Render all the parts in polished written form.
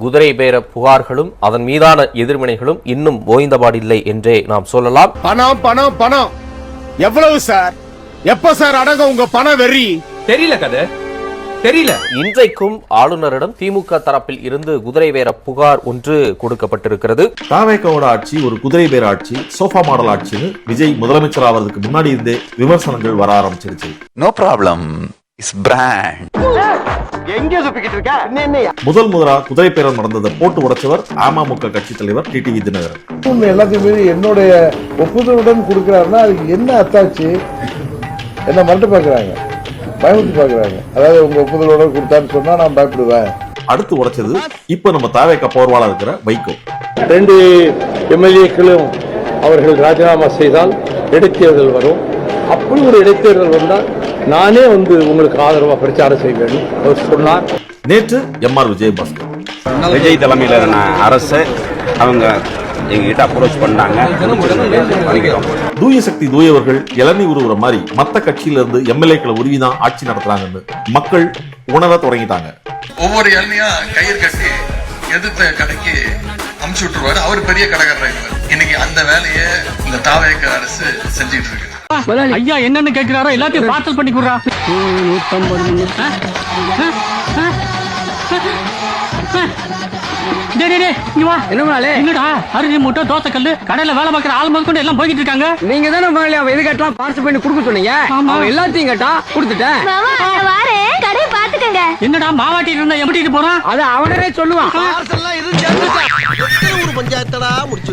குதிரை பேர புகார்களும் அதன் மீதான எதிர்வினைகளும் இன்னும் ஓய்ந்தபாடில்லை என்றே நாம் சொல்லலாம். பணம் பணம் பணம் எவ்வளவு சார்? எப்ப சார் அடங்க உங்க பண வெறி? தெரியல கதை தெரியல. இன்றைக்கும் ஆளுநரிடம் திமுக தரப்பில் இருந்து குதிரை பேர புகார் ஒன்று கொடுக்கப்பட்டிருக்கிறது. தாவேக்காவோட ஆட்சி ஒரு குதிரை பேர ஆட்சி, சோஃபா மாடல் ஆட்சின்னு விஜய் முதலமைச்சர் ஆவதற்கு முன்னாடி இருந்தே விமர்சனங்கள் வர ஆரம்பிச்சிருச்சு. No problem, is brand. முதலா குதிரை பேரம் நடந்ததை போட்டு உடைச்சவர் அமமுக கட்சி தலைவர் டிடிவி தினகரன். எல்லாத்தையுமே என்னுடைய ஒப்புதலுடன் கொடுக்கிறாருன்னா அதுக்கு என்ன அத்தாச்சு? என்ன மறந்து பாக்குறாங்க, பயமுத்தி பாக்குறாங்க. அதாவது உங்க ஒப்புதலோட கொடுத்தான்னு சொன்னா நான் பயப்படுவேன். அடுத்து உடைச்சது இப்ப நம்ம தாவேக்கா போர்வாளா இருக்கிற வைகோ. 2 எம்எல்ஏக்களும் அவர்கள் ராஜினாமா செய்தால் இடைத்தேர்தல் வரும். அப்படி ஒரு இடைத்தேர்தல் வந்தால் நானே உங்களுக்கு ஆதரவா பிரச்சாரம் செய்வேன் அவர் சொன்னார். நேற்று எம்ஆர் விஜயபாஸ்கர் விஜய் தலைமையிலான அரசு அவங்க எங்ககிட்ட அப்ரோச் பண்ணாங்க. தூய சக்தி தூயவர்கள் இளநீ உருவுற மாதிரி மத்த கட்சியில இருந்து எம்எல்ஏக்களை உருவிதான் ஆட்சி நடத்துறாங்கன்னு மக்கள் உணர தொடங்கிட்டாங்க. ஒவ்வொரு இளநியா கயிறு கட்டி எதிர்த்த கடைக்கு அமுச்சு விட்டுருவாரு. அவர் பெரிய கடைக்காரர். இன்னைக்கு அந்த வேலையை இந்த தாவேக அரசு செஞ்சிட்டு இருக்கு. ஐயா என்னன்னு கேட்கிறாரோ எல்லாத்தையும் பார்சல் பண்ணி கொடுறா. 150 என்னடா அரிசி மூட்டை தோசை கல்லு கடையில வேலை பார்க்கிற ஆள் முதற்கொண்டு எல்லாம் போய்கிட்டு இருக்காங்க. நீங்க தானே அவன் எது கேட்டா பார்சல் பண்ணி கொடுக்க சொன்னீங்க. எல்லாத்தையும் கேட்டா கொடுத்துட்டேன். என்னடா மாவாட்டி இருந்தா எப்படி போறான்? அது அவனே சொல்லுவான். பஞ்சாயத்தடா முடிச்சு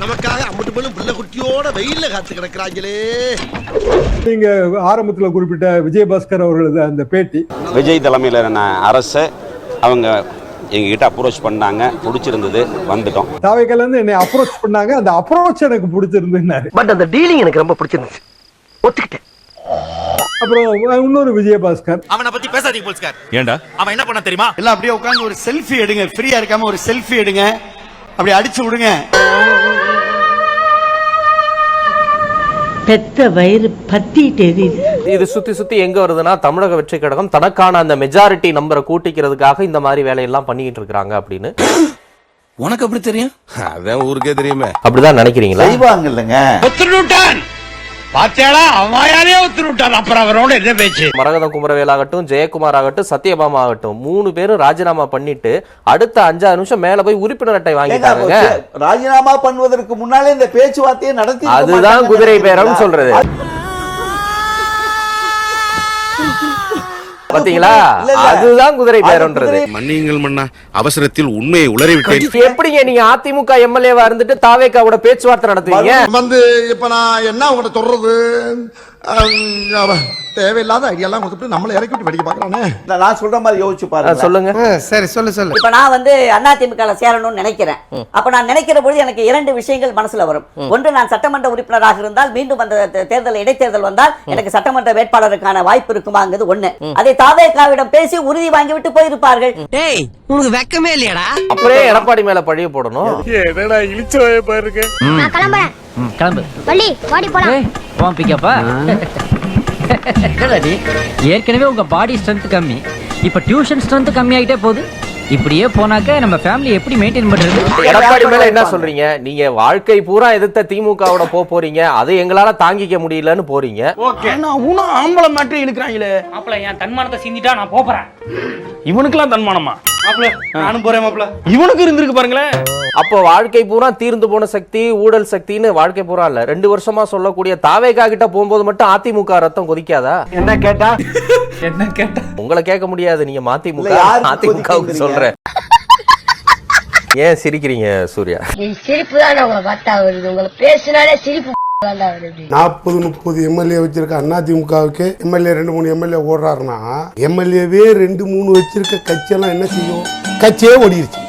நமக்காக அம்பட்டு போலும் பிள்ளை குட்டியோட வெயில்ல காத்து கிடக்குறாங்களே. நீங்க ஆரம்பத்தில் குறிப்பிட்ட விஜயபாஸ்கர் அவர்களது அந்த பேட்டி, விஜய் தலைமையிலான அரசு அவங்க எங்ககிட்ட அப்ரோச் பண்ணாங்க, பிடிச்சிருந்தது, வந்துட்டோம். தாவேக்கால இருந்து என்னை அப்ரோச் பண்ணாங்க, அந்த அப்ரோச் எனக்கு பிடிச்சிருந்துன்னாரு. பட் அந்த டீலிங் எனக்கு ரொம்ப பிடிச்சிருந்துச்சு, ஒத்துக்கிட்டேன். அப்புறம் இன்னொரு விஜயபாஸ்கர், அவனை பத்தி பேசாதீங்க போலீஸ்கார். ஏண்டா அவன் என்ன பண்ண தெரியுமா? எல்லாம் அப்படியே உட்கார்ந்து ஒரு செல்ஃபி எடுங்க, ஃப்ரீயா இருக்காம ஒரு செல்ஃபி எடுங்க, அப்படி அடிச்சு விடுங்க. பெத்த வயிறு பத்திட்டு எரியுது. இது சுத்தி சுத்தி எங்க வருதுன்னா தமிழக வெற்றி கழகம் தனக்கான அந்த மெஜாரிட்டி நம்பரை கூட்டிக்கிறதுக்காக இந்த மாதிரி வேலையெல்லாம் பண்ணிட்டு இருக்காங்க அப்படின்னு. உனக்கு அப்படி தெரியும்? அதான் ஊருக்கே தெரியுமே. அப்படிதான் நினைக்கிறீங்களா? செய்வாங்க இல்லங்க. மரகதம் குமரவேல் ஆகட்டும், ஜெயக்குமார் ஆகட்டும், சத்யபாமா ஆகட்டும், 3 பேரும் ராஜினாமா பண்ணிட்டு அடுத்த 5 நிமிஷம் மேல போய் உறுப்பினர் அட்டை வாங்கிட்டாங்க. ராஜினாமா பண்ணுவதற்கு முன்னாலே இந்த பேச்சுவார்த்தையை நடத்தி, அதுதான் குதிரை பேரம் சொல்றது. பாத்தீங்களா? அதுதான் குதிரை பேரம்ன்றது. மன்னியுங்கள் மன்னா, அவசரத்தில் உண்மையை உளறிவிட்டேன். எப்படிங்க நீங்க அதிமுக எம்எல்ஏவா இருந்துட்டு தாவேக்காவோட பேச்சுவார்த்தை நடத்துவீங்க? இப்ப நான் என்ன உங்கள்ட்ட சொல்றது? தேவையில்லாத ஐடியாலாம் கொடுத்துட்டு நம்மள இறக்கி விட்டு படிக்க பாக்குறானே. நான் சொல்ற மாதிரி யோசிச்சு பாருங்க. சொல்லுங்க. சரி சொல்லு. இப்ப நான் அதிமுக சேரணும்னு நினைக்கிறேன். அப்ப நான் நினைக்கிற பொழுது எனக்கு 2 விஷயங்கள் மனசுல வரும். ஒன்று, நான் சட்டமன்ற உறுப்பினராக இருந்தால் மீண்டும் அந்த தேர்தல் இடைத்தேர்தல் வந்தால் எனக்கு சட்டமன்ற வேட்பாளருக்கான வாய்ப்பு இருக்குமாங்கிறது ஒண்ணு. அதை தாவேக்காவிடம் பேசி உறுதி வாங்கிவிட்டு போயிருப்பார்கள். டேய், உனக்கு வெக்கமே இல்லையாடா? அப்படியே எடப்பாடி மேல பழிய போடணும். என்னடா இழிச்சவே பாருங்க. நான் கிளம்புறேன். கிளம்பு. வள்ளி வாடி போலாம். போம் பிக்கப்பா. ஏற்கனவே உங்க பாடி ஸ்ட்ரென்த் கம்மி, இப்ப டியூஷன் ஸ்ட்ரென்த் கம்மி ஆகிட்டே போகுது. இப்படியே போனாக்க நம்ம ஃபேமிலி எப்படி மெயின்டைன் பண்றது? எடப்பாடி மேல என்ன சொல்றீங்க? நீங்க வாழ்க்கை பூரா எதிர்த்த திமுகவோட போறீங்க, அது எங்களால தாங்கிக்க முடியலன்னு போறீங்க. ஆம்பளை மாட்டி இழுக்கிறாங்களே. மாப்பிள்ள என் தன்மானத்தை சிந்திட்டா நான் போறேன். இவனுக்கெல்லாம் தன்மானமா? நானும் போறேன் மாப்பிள்ள. இவனுக்கு இருந்திருக்கு பாருங்களேன். அப்போ வாழ்க்கை பூரா தீர்ந்து போன சக்தி, ஊழல் சக்தின்னு வாழ்க்கை பூரா இல்ல 2 வருஷமா சொல்லக்கூடிய தாவேகா கிட்ட போகும்போது மட்டும் அதிமுக ரத்தம் கொதிக்காதா? என்ன கேட்டா? உங்களை கேட்க முடியாது, நீங்க அதிமுகவுக்கு சொல்றேன். ஏன் சிரிக்கிறீங்க சூர்யா? சிரிப்பு தான் உங்களை பார்த்தா வருது, உங்களை பேசினாலே சிரிப்பு. 40-30 எம்எல்ஏ வச்சிருக்க அதிமுகவுக்கு எம்எல்ஏ 2-3 எம்எல்ஏ ஓடுறாருன்னா, எம்எல்ஏவே 2-3 வச்சிருக்க கட்சியெல்லாம் என்ன செய்யும்? கட்சியே ஓடிருச்சு.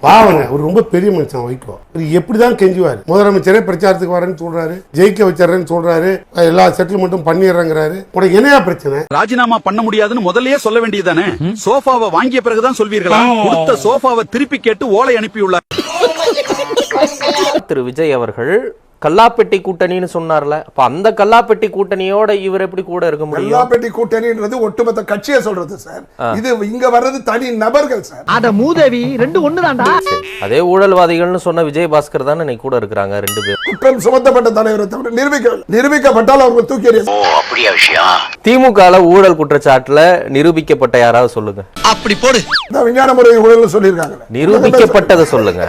பாவங்க, அவர் ரொம்ப பெரிய மனுஷன் வைகோ. எப்படிதான் கெஞ்சுவாரு? முதலமைச்சரே பிரச்சாரத்துக்கு வரேன்னு சொல்றாரு, ஜெயிக்க வச்சிடறேன்னு சொல்றாரு, எல்லா செட்டில்மெண்ட்டும் பண்ணிடுறேங்கிறாரு. உனக்கு என்னையா பிரச்சனை? ராஜினாமா பண்ண முடியாதுன்னு முதல்லயே சொல்ல வேண்டியதானே? சோஃபாவை வாங்கிய பிறகுதான் சொல்வீர்களா? கொடுத்த சோஃபாவை திருப்பி கேட்டு ஓலை அனுப்பியுள்ளார். திரு விஜய் அவர்கள் கல்லாப்பெட்டி கூட்டணின்னு சொன்னார்ல, அப்ப அந்த கல்லாப்பெட்டி கூட்டணியோட இவர் எப்படி கூட இருக்க முடியும்? கல்லாப்பெட்டி கூட்டணின்றது ஒட்டுமொத்த கட்சியை சொல்றது சார். இது இங்க வர்றது தனி நபர்கள் சார். அட மூதேவி ரெண்டு ஒண்ணுதான்டா. அதே ஊழல்வாதிகள்னு சொன்ன விஜயபாஸ்கர் தானே இன்னைக்கு கூட இருக்கிறாங்க 2 பேர். குற்றம் சுமத்தப்பட்ட தலைவரை தவிர நிரூபிக்கப்பட்டால் அவங்க தூக்கி எறிய. அப்படியே விஷயம். திமுகல ஊழல் குற்றச்சாட்டுல நிரூபிக்கப்பட்ட யாராவது சொல்லுங்க. அப்படி போடு. விஞ்ஞான முறை ஊழல் சொல்லியிருக்காங்க. நிரூபிக்கப்பட்டதை சொல்லுங்க.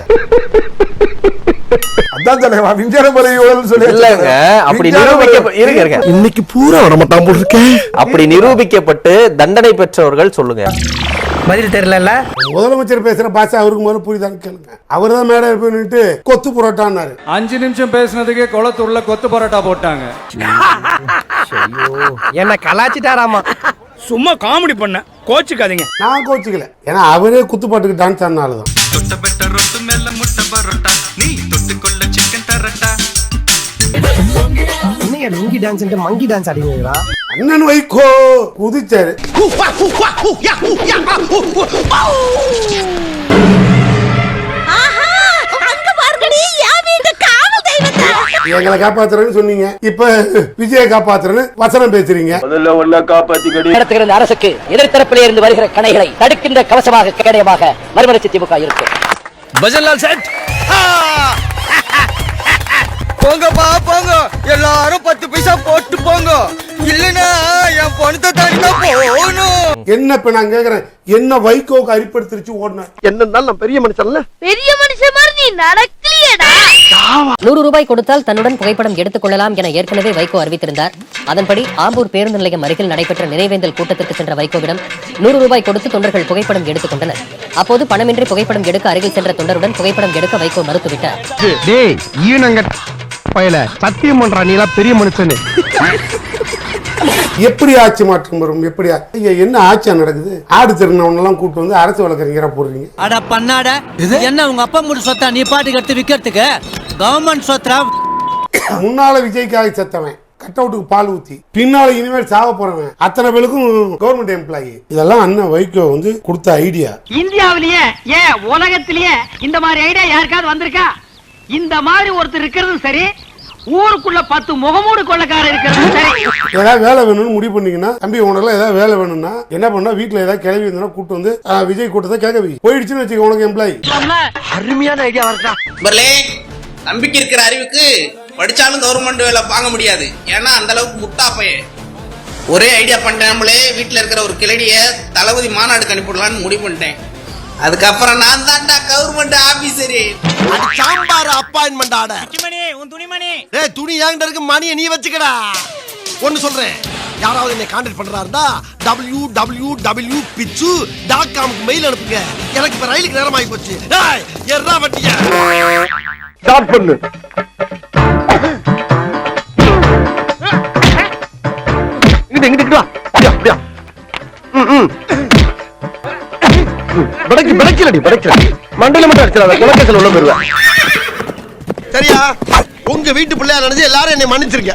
அதான் தலைவா விஞ்ஞான முறை ஊழல் சொல்லி இல்லங்க. அப்படி இருங்க. இன்னைக்கு பூரா வரமாட்டான் போல இருக்கே. அப்படி நிரூபிக்கப்பட்டு தண்டனை பெற்றவர்கள் சொல்லுங்க. பதில் தெரியல. முதலமைச்சர் பேசுற பாஷை அவருக்கு முதல்ல புரியுதான்னு கேளுங்க. அவர் தான் மேடை போயிட்டு கொத்து புரோட்டான்னாரு. 5 நிமிஷம் பேசினதுக்கே குளத்தூர்ல கொத்து பரோட்டா போட்டாங்க. என்ன கலாச்சிட்டாராமா. சும்மா காமெடி பண்ண, கோச்சுக்காதீங்க. நான் கோச்சுக்கல, ஏன்னா அவரே குத்துப்பாட்டுக்கு dance ஆனாலதான். Lungi dance monkey dance ஆடுவீங்களா? அண்ணன் வைகோ குதிச்சாரு. எங்களை காப்பாத்துறேன்னு சொன்னீங்க, இப்ப விஜய காப்பாத்துறேன்னு வசனம் பேசுறீங்க. முதல்ல ஒன்ன காப்பாத்திக்கடி. நடத்துகிற அரசுக்கு எதிர்த்தரப்பிலே இருந்து வருகிற கணைகளை தடுக்கின்ற கவசமாக கேடயமாக மறுமலர்ச்சி திமுக இருக்கு. பஜன்லால் செட். போங்கப்பா போங்க, எல்லாரும் 10 பைசா போட்டு போங்க, இல்லனா என் பணத்தை தாண்டி போகணும். என்ன இப்ப நான் கேக்குறேன், என்ன வைகோக்கு அரிப்படுத்திருச்சு ஓடுன? என்னன்னாலும் நான் பெரிய மனுஷன்ல. பெரிய மனுஷன் மாதிரி நீ நடக்கலையேடா. 100 ரூபாய் கொடுத்தால் தன்னுடன் புகைப்படம் எடுத்துக் கொள்ளலாம் என ஏற்கனவே வைகோ அறிவித்திருந்தார். அதன்படி ஆம்பூர் பேருந்து நிலையம் அருகில் நடைபெற்ற நினைவேந்தல் கூட்டத்திற்கு சென்ற வைகோவிடம் 100 ரூபாய் கொடுத்து தொண்டர்கள் புகைப்படம் எடுத்துக் கொண்டனர். அப்போது பணமின்றி புகைப்படம் எடுக்க அருகில் சென்ற தொண்டருடன் புகைப்படம் எடுக்க வைகோ மறுத்துவிட்டார். டேய் ஈனங்க பயல, சத்தியம் பண்றா நீலா பெரிய மனுஷன். எப்படி ஆட்சி மாற்றம் வரும்? எப்படி என்ன ஆட்சியா நடக்குது? ஆடு திருநவனெல்லாம் கூட்டு வந்து அரசு வழக்கறிஞரா போடுறீங்க. அட பண்ணாட, என்ன உங்க அப்பா மூடு சொத்தா நீ பாட்டுக்கு எடுத்து விக்கிறதுக்கு? கவர்மெண்ட் சொத்தா. முன்னால விஜய்க்காக செத்தவன் கட் அவுட்டுக்கு பால் ஊத்தி, பின்னால இனிமேல் சாக போறவன் அத்தனை பேருக்கும் கவர்மெண்ட் எம்ப்ளாயி. இதெல்லாம் அண்ணன் வைகோ வந்து கொடுத்த ஐடியா. இந்தியாவிலேயே ஏன் உலகத்திலேயே இந்த மாதிரி ஐடியா யாருக்காவது வந்திருக்கா? இந்த மாதிரி ஒருத்தர் இருக்கிறதும் சரி, ஊருக்குள்ள 10 முகமூடு கொள்ளக்காரர் இருக்கிறதும் சரி. ஏதாவது வேலை வேணும்னு முடிவு பண்ணீங்கன்னா, தம்பி உனக்கு ஏதாவது வேலை வேணும்னா என்ன பண்ணா, வீட்டுல ஏதாவது கிளவி இருந்தா கூட்டு வந்து விஜய் கூட்டத்தை கேட்க வை. போயிடுச்சுன்னு வச்சுக்க உனக்கு எம்ப்ளாயி. அருமையான ஐடியா வரட்டா. நம்பிக்கை இருக்கிற அறிவுக்கு படிச்சாலும் கவர்மெண்ட் வேலை வாங்க முடியாது. ஏன்னா அந்த அளவுக்கு முட்டா பையன். ஒரே ஐடியா பண்ணாமலே வீட்டுல இருக்கிற ஒரு கிளடிய தளபதி மாநாடுக்கு அனுப்பிடலான்னு முடிவு பண்ணிட்டேன். அதுக்கப்புறம் நான் தான்டா government officer. Sambar appointment order. உன் துணிமணி. ஏய், துணி என்கிட்ட இருக்கு, மணியை நீ வச்சுக்கடா. ஒன்னு சொல்றேன், யாராவது என்னை கான்டாக்ட் பண்றாருன்னா www.pitchu.com மெயில் அனுப்புங்க. எனக்கு இப்ப ரயிலுக்கு நேரம் ஆகி போச்சு. எர்ரா வட்டியா ஸ்டார்ட் பண்ணு. இங்கிட்டு வா. அப்படியா படைக்கலடி மண்டல மட்டும் அடிச்சிடாத, குலக்கேசல் உள்ள போயிருவேன். சரியா? உங்க வீட்டு பிள்ளையா நினைச்சு எல்லாரும் என்னை மன்னிச்சிருக்க.